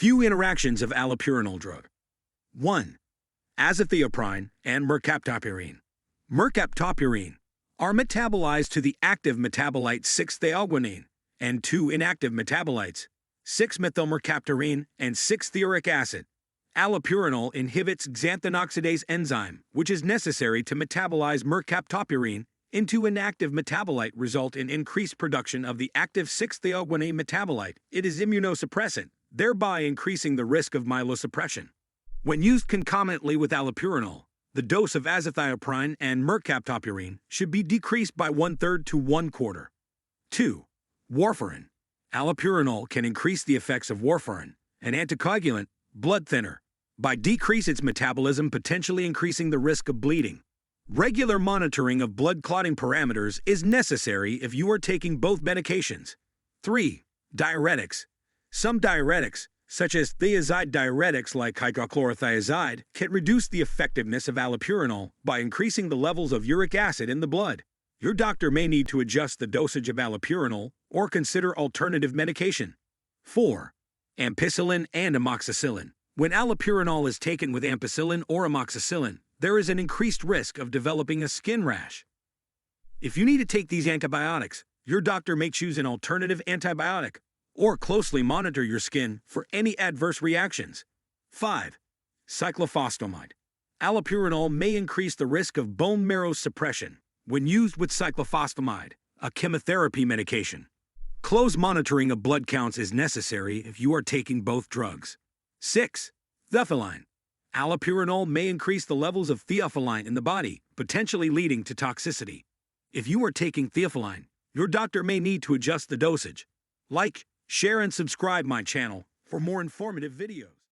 Few interactions of allopurinol drug. 1. Azathioprine and Mercaptopurine. Mercaptopurine are metabolized to the active metabolite 6-thioguanine and 2 inactive metabolites, 6-methylmercaptopurine and 6-theoric acid. Allopurinol inhibits xanthineoxidase enzyme, which is necessary to metabolize mercaptopurine into inactive metabolite, result in increased production of the active 6-thioguanine metabolite. It is immunosuppressant, thereby increasing the risk of myelosuppression. When used concomitantly with allopurinol, the dose of azathioprine and mercaptopurine should be decreased by 1/3 to 1/4. 2. Warfarin. Allopurinol can increase the effects of warfarin, an anticoagulant, blood thinner, by decrease its metabolism, potentially increasing the risk of bleeding. Regular monitoring of blood clotting parameters is necessary if you are taking both medications. 3. Diuretics. Some diuretics, such as thiazide diuretics like hydrochlorothiazide, can reduce the effectiveness of allopurinol by increasing the levels of uric acid in the blood. Your doctor may need to adjust the dosage of allopurinol or consider alternative medication. 4. Ampicillin and amoxicillin. When allopurinol is taken with ampicillin or amoxicillin, there is an increased risk of developing a skin rash. If you need to take these antibiotics, your doctor may choose an alternative antibiotic or closely monitor your skin for any adverse reactions. 5. Cyclophosphamide. Allopurinol may increase the risk of bone marrow suppression when used with cyclophosphamide, a chemotherapy medication. Close monitoring of blood counts is necessary if you are taking both drugs. 6. Theophylline. Allopurinol may increase the levels of theophylline in the body, potentially leading to toxicity. If you are taking theophylline, your doctor may need to adjust the dosage. Like, share and subscribe my channel for more informative videos.